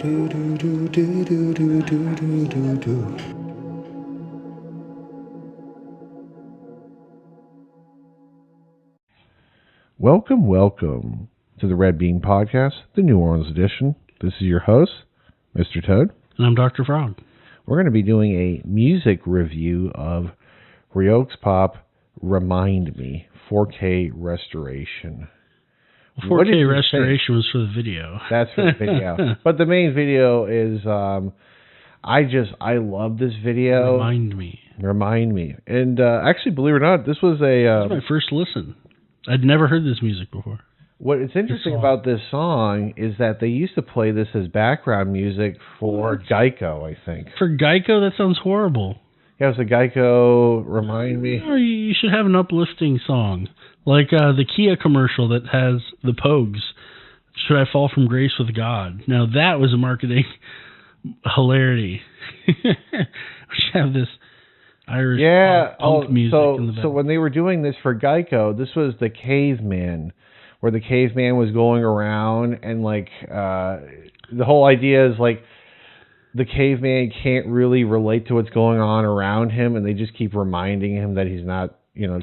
Do do do do do do do do do do. Welcome to the Red Bean Podcast, the New Orleans edition. This is your host, Mr. Toad. And I'm Dr. Frog. We're going to be doing a music review of Royksopp Remind Me 4K restoration. 4K restoration was for the video. That's for the video. But the main video is, I love this video. Remind me. And actually, believe it or not, this was my first listen. I'd never heard this music before. What is interesting about this song is that they used to play this as background music for Geico, I think. For Geico? That sounds horrible. Yeah, it was a Geico Remind Me. Or you should have an uplifting song. Like the Kia commercial that has the Pogues. Should I fall from grace with God? Now that was a marketing hilarity. We should have this Irish punk music in the back. So when they were doing this for Geico, this was the caveman, where the caveman was going around and the whole idea is like the caveman can't really relate to what's going on around him, and they just keep reminding him that he's not,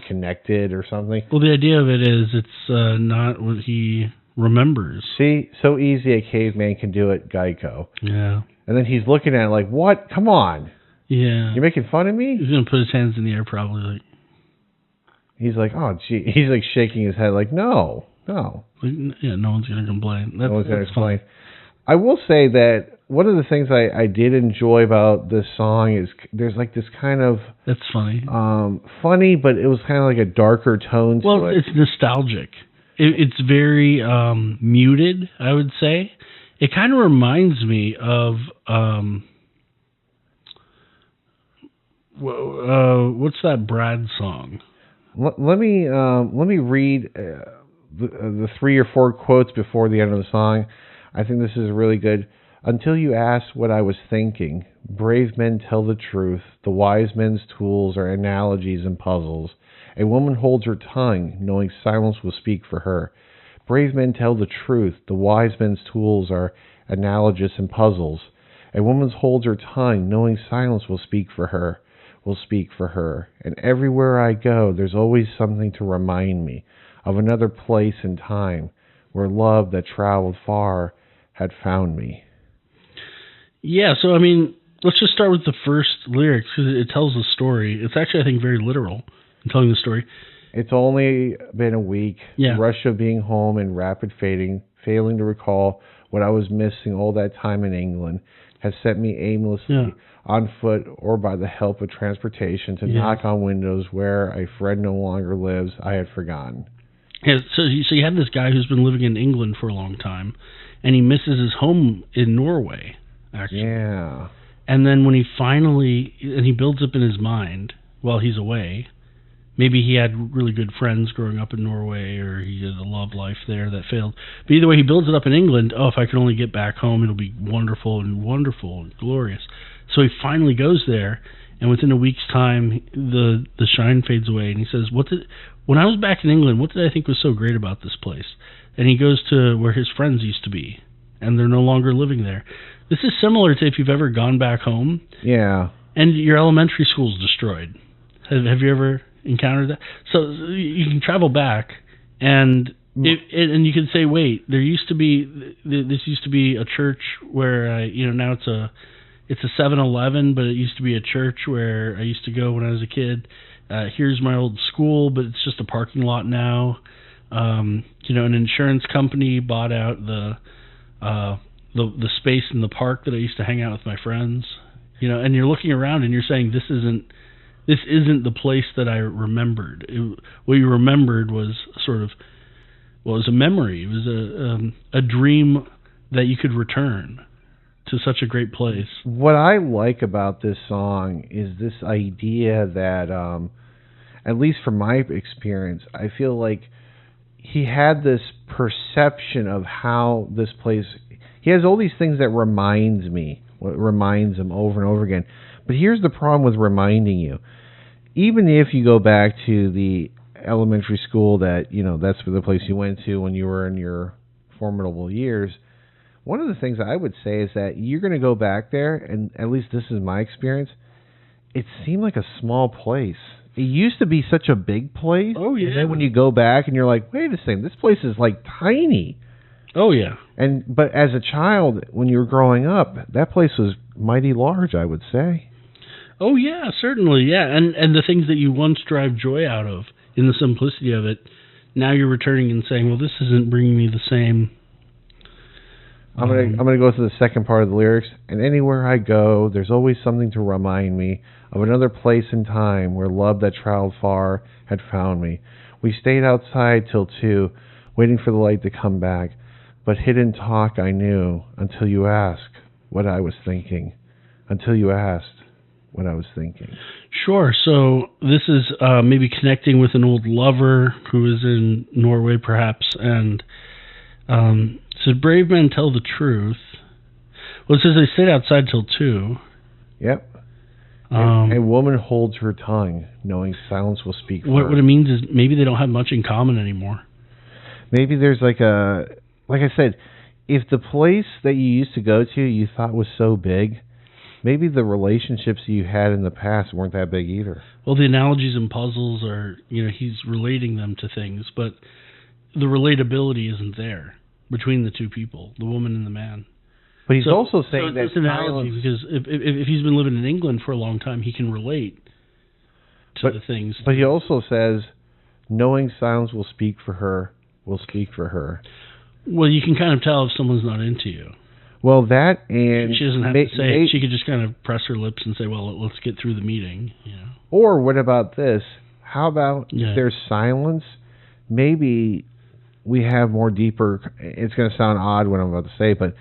connected or something. Well, the idea of it is it's not what he remembers. See, so easy a caveman can do it, Geico. Yeah. And then he's looking at it like, what? Come on. Yeah. You're making fun of me? He's going to put his hands in the air probably. He's like, oh, gee. He's like shaking his head like, no. Yeah, no one's going to complain. No one's going to complain. I will say that one of the things I did enjoy about this song is there's like this kind of... That's funny. Funny, but it was kind of like a darker tone to it. Well, it's nostalgic. It's very muted, I would say. It kind of reminds me of... what's that Brad song? Let me read the 3 or 4 quotes before the end of the song. I think this is really good. Until you ask what I was thinking, brave men tell the truth. The wise men's tools are analogies and puzzles. A woman holds her tongue, knowing silence will speak for her. Brave men tell the truth. The wise men's tools are analogous and puzzles. A woman holds her tongue, knowing silence will speak for her. And everywhere I go, there's always something to remind me of another place and time where love that traveled far had found me. Yeah, so I mean, let's just start with the first lyrics because it tells the story. It's actually, I think, very literal in telling the story. It's only been a week. Yeah. The rush of being home and rapid fading, failing to recall what I was missing all that time in England, has sent me aimlessly on foot or by the help of transportation to knock on windows where a friend no longer lives I had forgotten. Yeah, so you have this guy who's been living in England for a long time, and he misses his home in Norway, actually. Yeah. And then when he builds up in his mind while he's away, maybe he had really good friends growing up in Norway, or he had a love life there that failed. But either way, he builds it up in England. Oh, if I could only get back home, it'll be wonderful and glorious. So he finally goes there, and within a week's time, the shine fades away, and he says, when I was back in England, what did I think was so great about this place? And he goes to where his friends used to be, and they're no longer living there. This is similar to if you've ever gone back home. Yeah. And your elementary school's destroyed. Have you ever encountered that? So you can travel back, and you can say, wait, this used to be a church where now it's a 7-Eleven, but it used to be a church where I used to go when I was a kid. Here's my old school, but it's just a parking lot now. An insurance company bought out the space in the park that I used to hang out with my friends. And you're looking around and you're saying this isn't the place that I remembered. What you remembered was it was a memory. It was a dream that you could return to such a great place. What I like about this song is this idea that, at least from my experience, I feel like he had this perception of how this place... He has all these things that reminds him over and over again. But here's the problem with reminding you. Even if you go back to the elementary school that, that's the place you went to when you were in your formidable years, One of the things I would say is that you're going to go back there, and at least this is my experience, it seemed like a small place. It used to be such a big place. Oh, yeah. And then when you go back and you're like, wait a second, this place is like tiny. Oh, yeah. But as a child, when you were growing up, that place was mighty large, I would say. Oh, yeah, certainly, yeah. And the things that you once derived joy out of, in the simplicity of it, now you're returning and saying, well, this isn't bringing me the same. I'm gonna go to the second part of the lyrics. And anywhere I go, there's always something to remind me of another place and time where love that traveled far had found me. We stayed outside till 2, waiting for the light to come back. But hidden talk I knew until you asked what I was thinking. Until you asked what I was thinking. Sure. So this is maybe connecting with an old lover who is in Norway, perhaps, and says, brave men tell the truth. Well, it says they stayed outside till 2. Yep. A woman holds her tongue, knowing silence will speak for her. What it means is maybe they don't have much in common anymore. Maybe there's like I said, if the place that you used to go to you thought was so big, maybe the relationships you had in the past weren't that big either. Well, the analogies and puzzles are, he's relating them to things, but the relatability isn't there between the two people, the woman and the man. But he's also saying that it's an analogy because if he's been living in England for a long time, he can relate to the things. But he also says, knowing silence will speak for her, will speak for her. Well, you can kind of tell if someone's not into you. Well, that and... She doesn't have to say it. She could just kind of press her lips and say, well, let's get through the meeting. Or what about this? How about if there's silence, maybe we have more deeper... It's going to sound odd what I'm about to say, but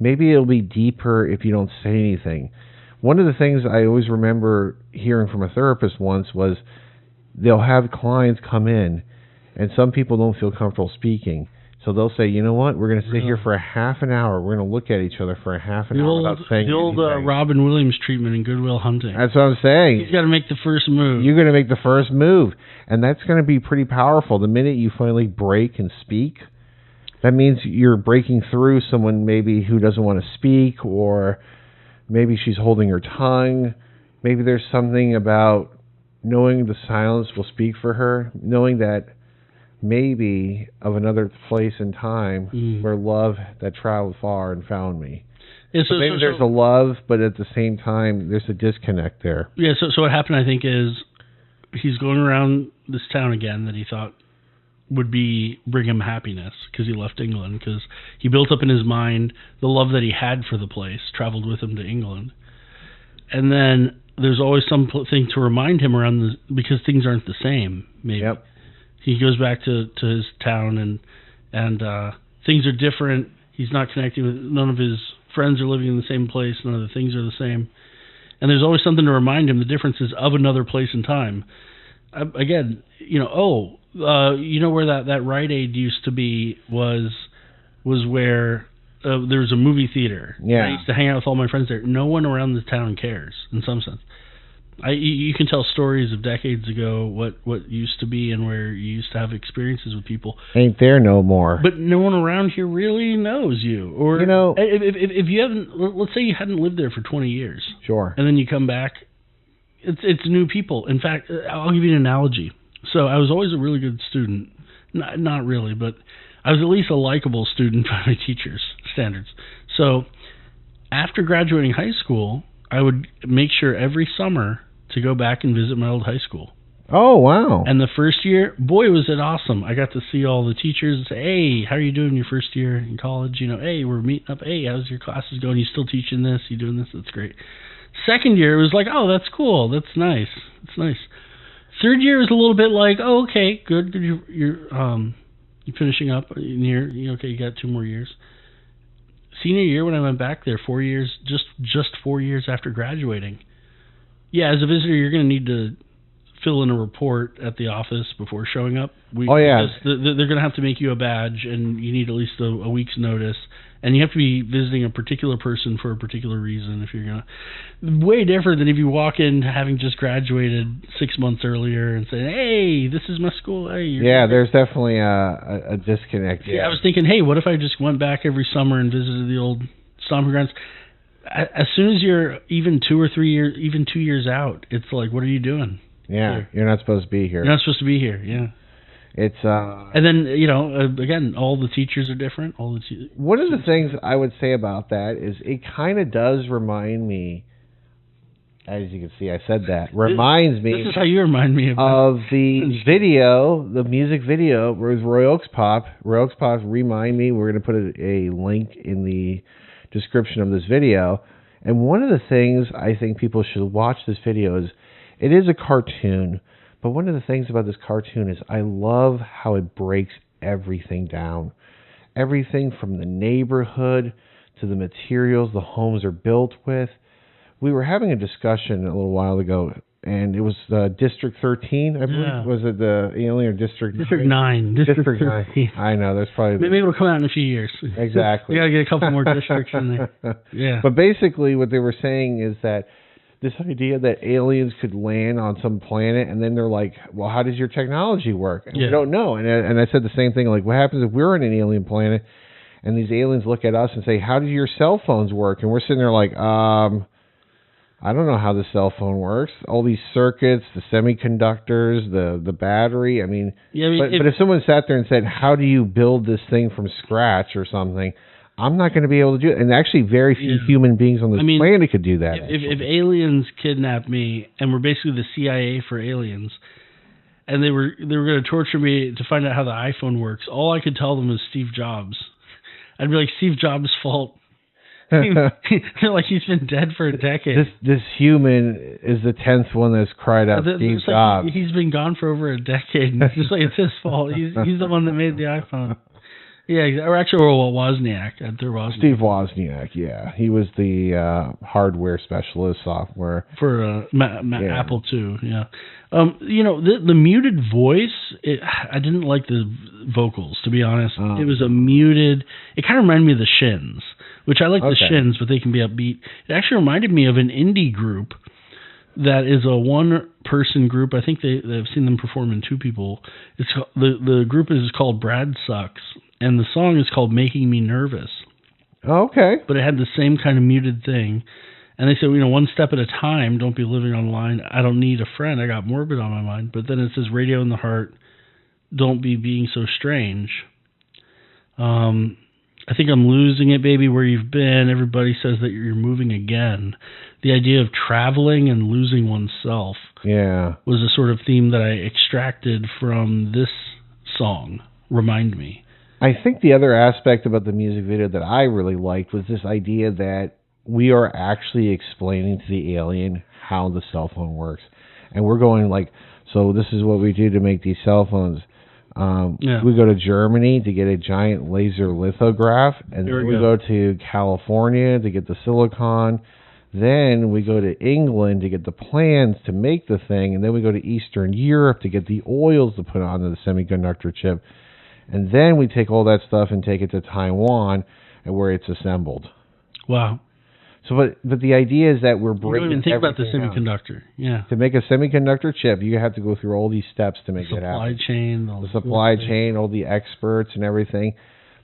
maybe it'll be deeper if you don't say anything. One of the things I always remember hearing from a therapist once was they'll have clients come in, and some people don't feel comfortable speaking. So they'll say, you know what, we're going to sit here for a half an hour. We're going to look at each other for a half an hour without saying anything. The old Robin Williams treatment in Good Will Hunting. That's what I'm saying. He's got to make the first move. You're going to make the first move. And that's going to be pretty powerful. The minute you finally break and speak, that means you're breaking through someone maybe who doesn't want to speak, or maybe she's holding her tongue. Maybe there's something about knowing the silence will speak for her, knowing that maybe of another place and time where love that traveled far and found me. Yeah, so maybe there's a love, but at the same time, there's a disconnect there. Yeah, so what happened, I think, is he's going around this town again that he thought would bring him happiness because he left England, because he built up in his mind the love that he had for the place, traveled with him to England. And then there's always something to remind him around because things aren't the same, maybe. Yep. He goes back to his town and things are different. He's not connecting with, none of his friends are living in the same place. None of the things are the same. And there's always something to remind him the differences of another place and time. Again, where that Rite Aid used to be was where there was a movie theater. Yeah. I used to hang out with all my friends there. No one around the town cares, in some sense. You can tell stories of decades ago what used to be and where you used to have experiences with people. Ain't there no more. But no one around here really knows you. Or if you haven't, let's say you hadn't lived there for 20 years. Sure. And then you come back, it's new people. In fact, I'll give you an analogy. So I was always a really good student. Not really, but I was at least a likable student by my teachers' standards. So after graduating high school, I would make sure every summer to go back and visit my old high school. Oh, wow. And the first year, boy, was it awesome. I got to see all the teachers and say, hey, how are you doing your first year in college? Hey, we're meeting up. Hey, how's your classes going? You still teaching this? You doing this? That's great. Second year, it was like, oh, that's cool. That's nice. It's nice. Third year was a little bit like, oh, okay, good. You're finishing up. Okay, you got 2 more years. Senior year, when I went back there, 4 years, just 4 years after graduating. Yeah, as a visitor, you're going to need to fill in a report at the office before showing up. They're going to have to make you a badge, and you need at least a week's notice. And you have to be visiting a particular person for a particular reason if you're going to. Way different than if you walk in having just graduated 6 months earlier and say, hey, this is my school. Hey, there's definitely a disconnect. Yeah, I was thinking, hey, what if I just went back every summer and visited the old stomping grounds? As soon as you're even 2 or 3 years, even 2 years out, it's like, what are you doing? Yeah, you're not supposed to be here. You're not supposed to be here, yeah. It's and then again, all the teachers are different. One of the things I would say about that is it kind of does remind me. As you can see, I said that reminds me. This is how you remind me of the video, the music video with Royksopp. Royksopp remind me. We're going to put a link in the description of this video. And one of the things I think people should watch this video is, it is a cartoon. But one of the things about this cartoon is I love how it breaks everything down. Everything from the neighborhood to the materials the homes are built with. We were having a discussion a little while ago, and it was District 13, I believe. Yeah. Was it the Alien or District 9? District 9. District 9. I know, that's probably... Maybe it'll come out in a few years. Exactly. We got to get a couple more districts in there. Yeah. But basically what they were saying is that this idea that aliens could land on some planet, and then they're like, well, how does your technology work? And we don't know. And I said the same thing, like, what happens if we're on an alien planet, and these aliens look at us and say, how do your cell phones work? And we're sitting there like, I don't know how the cell phone works. All these circuits, the semiconductors, the battery. I mean, but if someone sat there and said, how do you build this thing from scratch or something, I'm not going to be able to do it. And actually, very few human beings on this planet could do that. If aliens kidnapped me and were basically the CIA for aliens, and they were going to torture me to find out how the iPhone works, all I could tell them is Steve Jobs. I'd be like, Steve Jobs' fault. They're like, he's been dead for a decade. This human is the 10th one that's cried out Steve Jobs. He's been gone for over a decade. And it's just like, it's his fault. He's the one that made the iPhone. Yeah, or actually, Wozniak. Steve Wozniak, yeah. He was the hardware specialist, software. For Apple II, yeah. The muted voice, I didn't like the vocals, to be honest. It was a muted... It kind of reminded me of the Shins, which I like the Shins, but they can be upbeat. It actually reminded me of an indie group that is a one-person group. I think they've seen them perform in 2 people. The group is called Brad Sucks. And the song is called Making Me Nervous. Okay. But it had the same kind of muted thing. And they said, one step at a time, don't be living online. I don't need a friend. I got Morbid on my mind. But then it says Radio in the Heart, don't be being so strange. I think I'm losing it, baby, where you've been. Everybody says that you're moving again. The idea of traveling and losing oneself was a sort of theme that I extracted from this song, Remind Me. I think the other aspect about the music video that I really liked was this idea that we are actually explaining to the alien how the cell phone works. And we're going like, so this is what we do to make these cell phones. We go to Germany to get a giant laser lithograph, and then we go to California to get the silicon. Then we go to England to get the plans to make the thing, and then we go to Eastern Europe to get the oils to put onto the semiconductor chip. And then we take all that stuff and take it to Taiwan, and where it's assembled. Wow. So, but the idea is that we're breaking. You don't even think about the semiconductor. Yeah. To make a semiconductor chip, you have to go through all these steps to make it happen. The supply chain, all the experts and everything.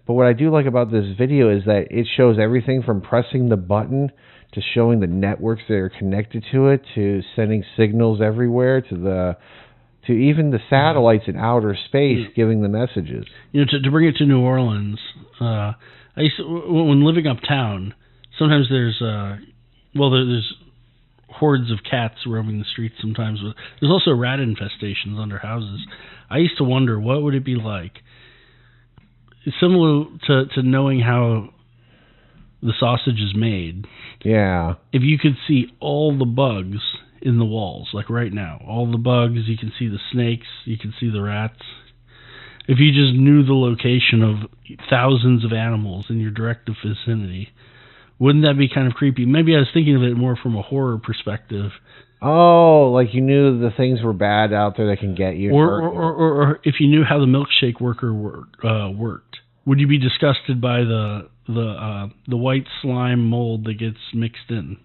But what I do like about this video is that it shows everything from pressing the button to showing the networks that are connected to it, to sending signals everywhere, to even the satellites in outer space giving the messages. To bring it to New Orleans, I used to, when living uptown, sometimes there's hordes of cats roaming the streets sometimes. But there's also rat infestations under houses. I used to wonder, what would it be like? It's similar to knowing how the sausage is made. Yeah. If you could see all the bugs in the walls, like right now, all the bugs, you can see the snakes, you can see the rats. If you just knew the location of thousands of animals in your direct vicinity, wouldn't that be kind of creepy? Maybe I was thinking of it more from a horror perspective. Oh, like you knew the things were bad out there that can get you. Or if you knew how the milkshake worker worked. Would you be disgusted by the the white slime mold that gets mixed in.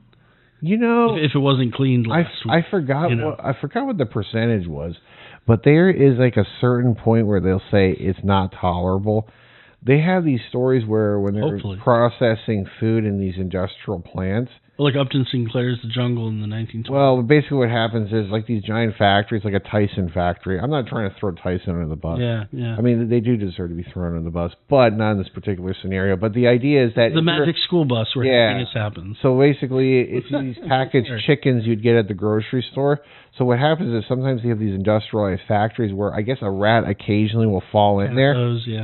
You know, If it wasn't cleaned last week. I forgot I forgot what the percentage was, but there is like a certain point where they'll say it's not tolerable. They have these stories where when they're Hopefully. processing food in these industrial plants. Like Upton Sinclair's The Jungle in the 1920s. Well, basically what happens is like these giant factories, like a Tyson factory. I'm not trying to throw Tyson under the bus. Yeah. I mean, they do deserve to be thrown under the bus, but not in this particular scenario. But the idea is that The magic school bus where happiness happens. So basically, it's these packaged chickens you'd get at the grocery store. So what happens is sometimes you have these industrialized factories where I guess a rat occasionally will fall in there,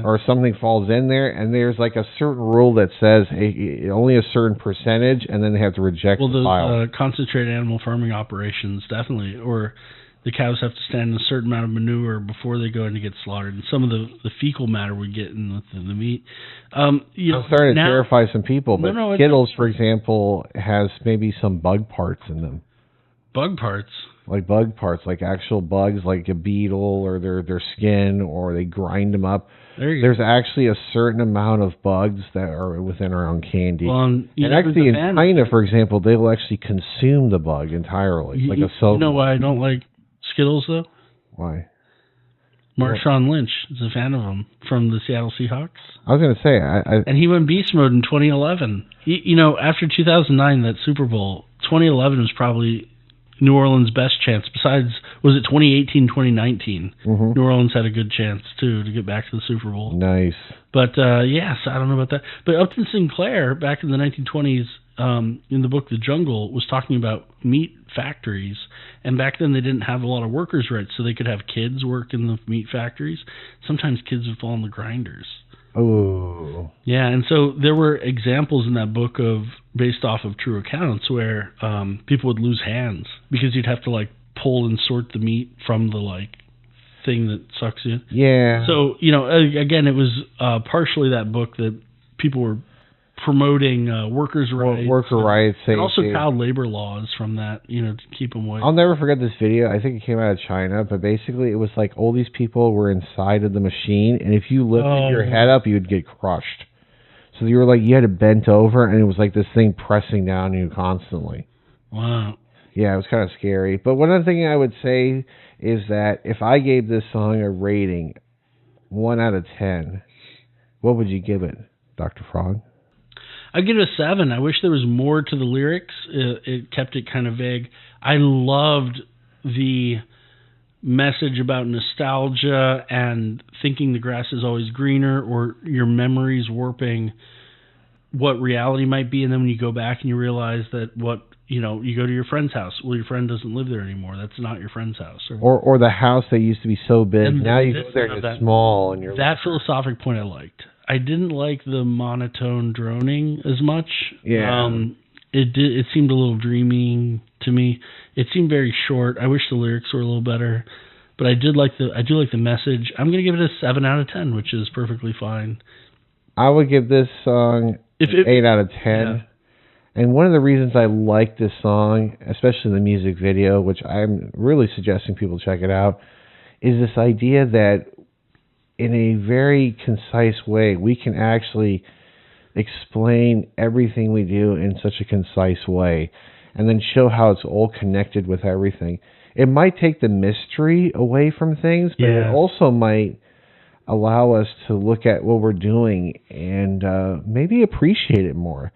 or something falls in there, and there's like a certain rule that says only a certain percentage, and then they have to reject the file. Well, those concentrated animal farming operations definitely, or the cows have to stand in a certain amount of manure before they go in to get slaughtered, and some of the fecal matter we get in the meat. I'm starting to terrify some people, but Skittles, for example, has maybe some bug parts in them. Bug parts? Like bug parts, like actual bugs, like a beetle or their skin, or they grind them up. There's actually a certain amount of bugs that are within our own candy. Well, and actually in China, for example, they will actually consume the bug entirely. You know why I don't like Skittles, though? Why? Marshawn Lynch is a fan of them from the Seattle Seahawks. I was going to say... and he went beast mode in 2011. After 2009, that Super Bowl, 2011 was probably New Orleans' best chance. Besides, was it 2018, 2019? Mm-hmm. New Orleans had a good chance, too, to get back to the Super Bowl. Nice. But, so I don't know about that. But Upton Sinclair, back in the 1920s, in the book The Jungle, was talking about meat factories. And back then, they didn't have a lot of workers' rights, so they could have kids work in the meat factories. Sometimes kids would fall in the grinders. Oh. Yeah, and so there were examples in that book based off of true accounts where people would lose hands because you'd have to pull and sort the meat from the thing that sucks in. Yeah. So, again, it was partially that book that people were promoting workers' rights. Worker rights. And also child labor laws from that, to keep them away. I'll never forget this video. I think it came out of China, but basically it was like all these people were inside of the machine, and if you lifted your head up, you would get crushed. So you had to bent over, and it was like this thing pressing down on you constantly. Wow. Yeah, it was kind of scary. But one other thing I would say is that if I gave this song a rating, 1 out of 10, what would you give it, Dr. Frog? I'd give it a 7. I wish there was more to the lyrics. It kept it kind of vague. I loved the message about nostalgia and thinking the grass is always greener, or your memories warping what reality might be. And then when you go back and you realize that you go to your friend's house. Well, your friend doesn't live there anymore. That's not your friend's house. Or the house that used to be so big. Now you go there and it's small. And that philosophic point I liked. I didn't like the monotone droning as much. Yeah. It seemed a little dreamy to me. It seemed very short. I wish the lyrics were a little better, but I do like the message. I'm going to give it a 7 out of 10, which is perfectly fine. I would give this song 8 out of 10. Yeah. And one of the reasons I like this song, especially the music video, which I'm really suggesting people check it out, is this idea that in a very concise way, we can actually explain everything we do in such a concise way, and then show how it's all connected with everything. It might take the mystery away from things, but it also might allow us to look at what we're doing and maybe appreciate it more.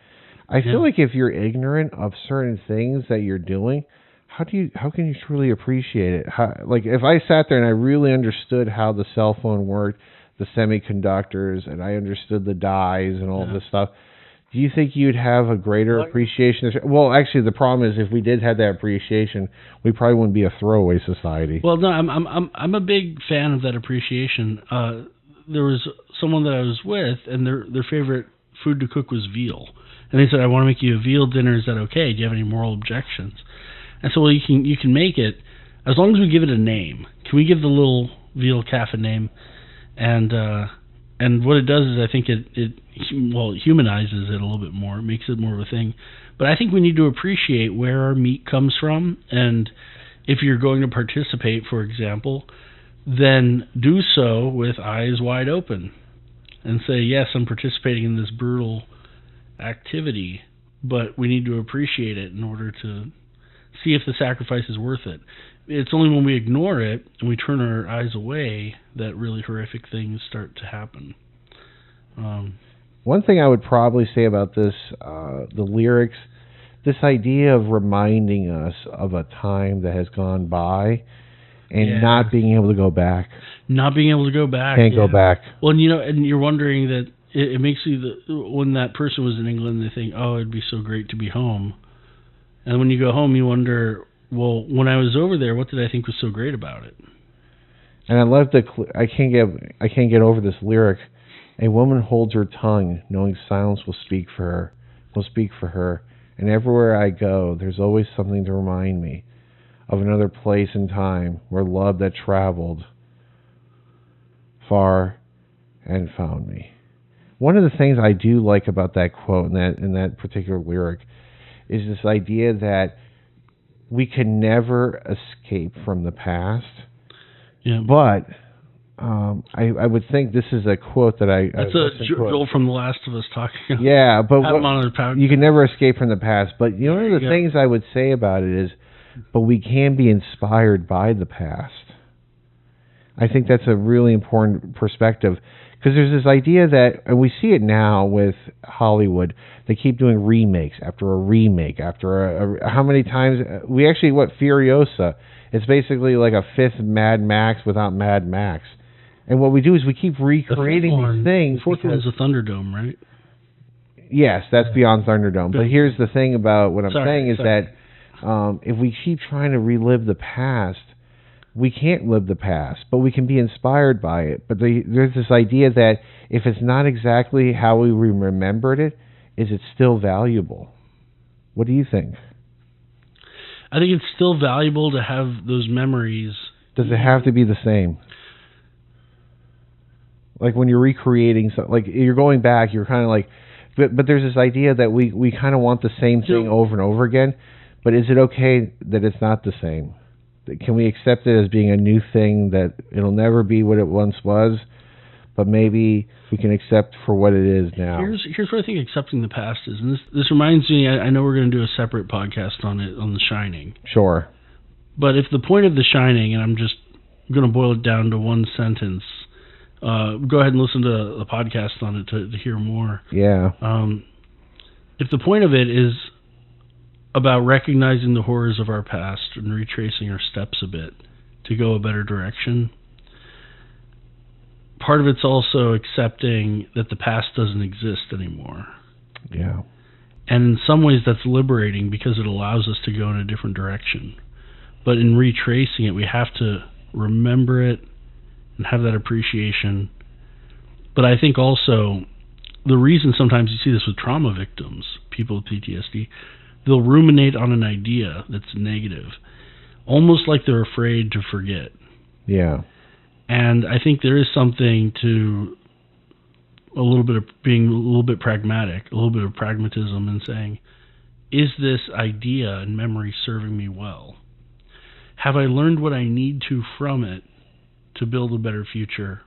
I feel like if you're ignorant of certain things that you're doing, how can you truly appreciate it? If I sat there and I really understood how the cell phone worked, the semiconductors, and I understood the dyes and all this stuff, do you think you'd have a greater appreciation? Well, actually, the problem is if we did have that appreciation, we probably wouldn't be a throwaway society. Well, no, I'm a big fan of that appreciation. There was someone that I was with, and their favorite food to cook was veal, and they said, "I want to make you a veal dinner. Is that okay? Do you have any moral objections?" And so, well, you can make it as long as we give it a name. Can we give the little veal calf a name? And what it does is I think it humanizes it a little bit more. It makes it more of a thing. But I think we need to appreciate where our meat comes from. And if you're going to participate, for example, then do so with eyes wide open. and say, yes, I'm participating in this brutal activity, but we need to appreciate it in order to see if the sacrifice is worth it. It's only when we ignore it and we turn our eyes away that really horrific things start to happen. One thing I would probably say about this, the lyrics, this idea of reminding us of a time that has gone by and not being able to go back. Not being able to go back. Can't go back. Well, and you're wondering that it makes you, when that person was in England, they think, oh, it'd be so great to be home. And when you go home, you wonder, well, when I was over there, what did I think was so great about it? And I love I can't get over this lyric. A woman holds her tongue, knowing silence will speak for her. And everywhere I go, there's always something to remind me of another place and time where love that traveled far and found me. One of the things I do like about that quote and that particular lyric is this idea that we can never escape from the past. Yeah. But I would think this is a quote that That's a Joel from The Last of Us talking about. Yeah, but you can never escape from the past. But one of the things I would say about it is, but we can be inspired by the past. I think that's a really important perspective, because there's this idea that, and we see it now with Hollywood, they keep doing remakes after a remake after how many times we actually Furiosa? It's basically like a fifth Mad Max without Mad Max. And what we do is we keep recreating these things. The fourth one is a Thunderdome, right? Yes, that's beyond Thunderdome. But here's the thing about what I'm saying is that if we keep trying to relive the past, we can't live the past, but we can be inspired by it. But there's this idea that if it's not exactly how we remembered it, is it still valuable? What do you think? I think it's still valuable to have those memories. Does it have to be the same? Like when you're recreating something, like you're going back, you're kind of like, but there's this idea that we kind of want the same thing over and over again. But is it okay that it's not the same? Can we accept it as being a new thing, that it'll never be what it once was, but maybe we can accept for what it is now? Here's what I think accepting the past is, and this reminds me, I know we're going to do a separate podcast on it, on The Shining. Sure. But if the point of The Shining, and I'm just going to boil it down to one sentence, go ahead and listen to the podcast on it to hear more. Yeah. If the point of it is about recognizing the horrors of our past and retracing our steps a bit to go a better direction, part of it's also accepting that the past doesn't exist anymore. Yeah. And in some ways that's liberating, because it allows us to go in a different direction. But in retracing it, we have to remember it and have that appreciation. But I think also the reason sometimes you see this with trauma victims, people with PTSD, they'll ruminate on an idea that's negative, almost like they're afraid to forget. Yeah. And I think there is something to a little bit of being a little bit pragmatic, a little bit of pragmatism, and saying, is this idea and memory serving me well? Have I learned what I need to from it to build a better future?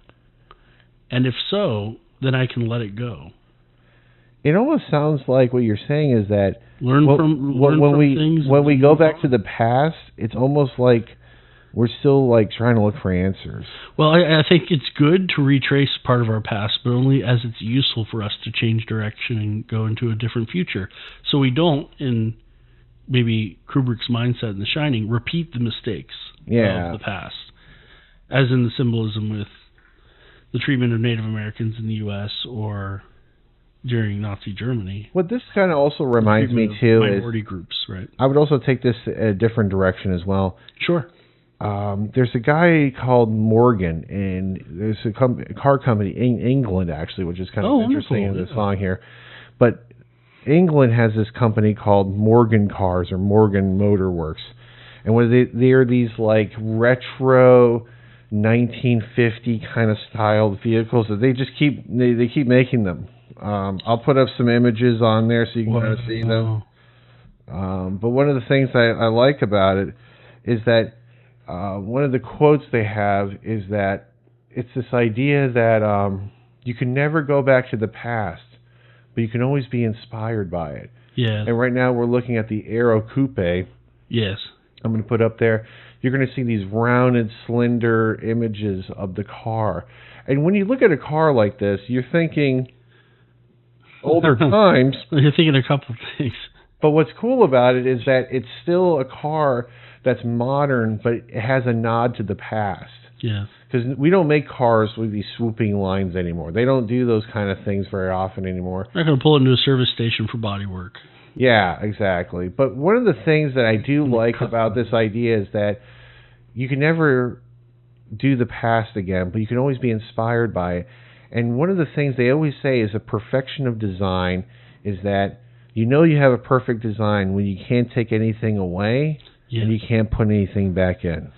And if so, then I can let it go. It almost sounds like what you're saying is that learn from things. When we go back to the past, it's almost like we're still like trying to look for answers. Well, I think it's good to retrace part of our past, but only as it's useful for us to change direction and go into a different future. So we don't, in maybe Kubrick's mindset in The Shining, repeat the mistakes of the past. As in the symbolism with the treatment of Native Americans in the U.S. or during Nazi Germany. What this kind of also reminds me too minority groups, right? I would also take this a different direction as well. Sure. There's a guy called Morgan, and there's a car company in England, actually, which is kind of interesting in the song here. But England has this company called Morgan Cars or Morgan Motor Works, and what they're these like retro 1950 kind of styled vehicles that they just keep making them. I'll put up some images on there so you can kind of see them. But one of the things I like about it is that one of the quotes they have is that it's this idea that you can never go back to the past, but you can always be inspired by it. Yeah. And right now we're looking at the Aero Coupe. Yes. I'm going to put up there. You're going to see these rounded, slender images of the car. And when you look at a car like this, you're thinking older times. You're thinking a couple of things. But what's cool about it is that it's still a car that's modern, but it has a nod to the past. Yeah. Because we don't make cars with these swooping lines anymore. They don't do those kind of things very often anymore. I'm not going to pull it into a service station for body work. Yeah, exactly. But one of the things that I do like about this idea is that you can never do the past again, but you can always be inspired by it. And one of the things they always say is a perfection of design is that you know you have a perfect design when you can't take anything away and you can't put anything back in.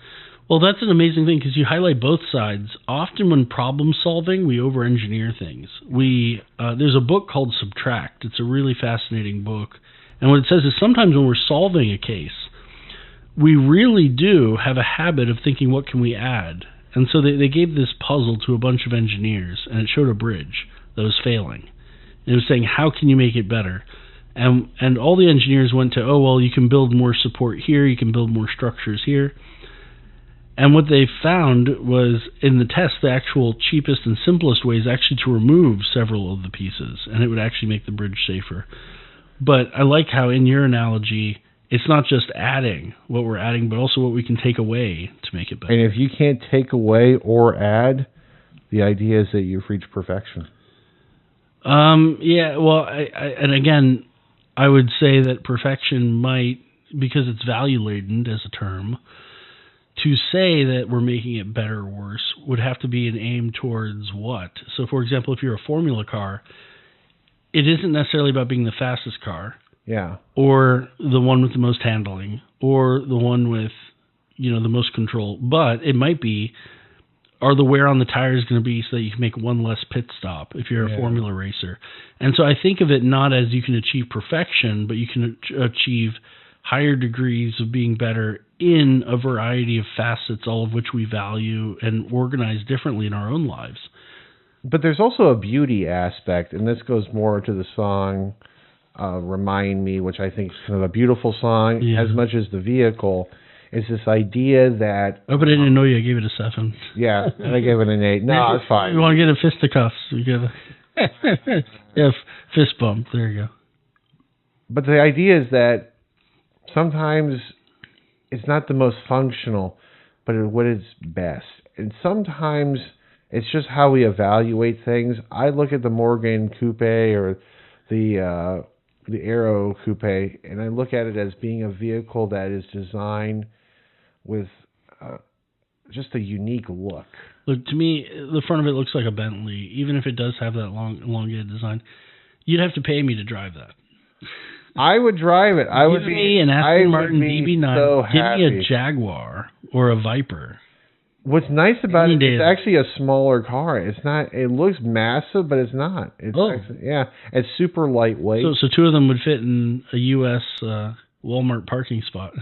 Well, that's an amazing thing because you highlight both sides. Often when problem solving, we over-engineer things. There's a book called Subtract. It's a really fascinating book. And what it says is sometimes when we're solving a case, we really do have a habit of thinking, what can we add? And so they gave this puzzle to a bunch of engineers, and it showed a bridge that was failing. And it was saying, how can you make it better? And all the engineers went to, oh, well, you can build more support here, you can build more structures here. And what they found was, in the test, the actual cheapest and simplest way is actually to remove several of the pieces, and it would actually make the bridge safer. But I like how, in your analogy, it's not just adding what we're adding, but also what we can take away to make it better. And if you can't take away or add, the idea is that you've reached perfection. Yeah, well, and again, I would say that perfection might, because it's value-laden as a term, to say that we're making it better or worse would have to be an aim towards what? So, for example, if you're a formula car, it isn't necessarily about being the fastest car. Yeah. Or the one with the most handling, or the one with, the most control. But it might be, are the wear on the tires going to be so that you can make one less pit stop if you're a formula racer? And so I think of it not as you can achieve perfection, but you can achieve higher degrees of being better in a variety of facets, all of which we value and organize differently in our own lives. But there's also a beauty aspect, and this goes more to the song Remind Me, which I think is kind of a beautiful song, as much as the vehicle. Is this idea that... Oh, but I didn't know you. I gave it a 7. Yeah, and I gave it an 8. No, it's fine. You want to get a fisticuffs. You get a fist bump. There you go. But the idea is that sometimes it's not the most functional, but what is best. And sometimes it's just how we evaluate things. I look at the Morgan Coupe or the Aero Coupe, and I look at it as being a vehicle that is designed with just a unique look. Look, to me, the front of it looks like a Bentley, even if it does have that elongated design. You'd have to pay me to drive that. I would drive it. I would give me an Aston Martin DB9. So give happy. Me a Jaguar or a Viper. What's nice about it, it's actually a smaller car. It's not. It looks massive, but it's not. It's actually, it's super lightweight. So 2 of them would fit in a U.S. Walmart parking spot.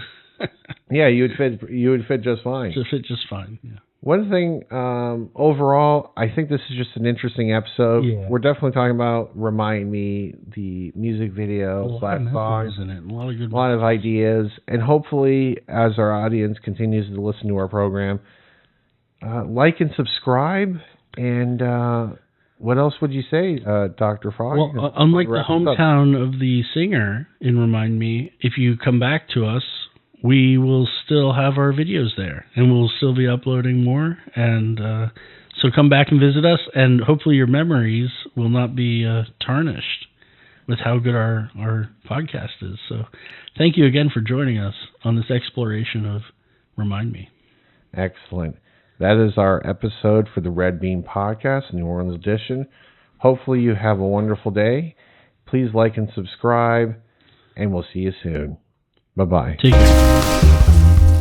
Yeah, you would fit just fine. It fit just fine. Yeah. One thing, overall, I think this is just an interesting episode. Yeah. We're definitely talking about Remind Me, the music video, songs, in it. A lot of ideas, and hopefully, as our audience continues to listen to our program, like and subscribe. And what else would you say, Dr. Frog? Well, unlike the hometown of the singer in Remind Me, if you come back to us, we will still have our videos there, and we'll still be uploading more. And so come back and visit us, and hopefully your memories will not be tarnished with how good our podcast is. So thank you again for joining us on this exploration of Remind Me. Excellent. That is our episode for the Red Bean Podcast, New Orleans edition. Hopefully you have a wonderful day. Please like and subscribe, and we'll see you soon. Bye-bye. Take care.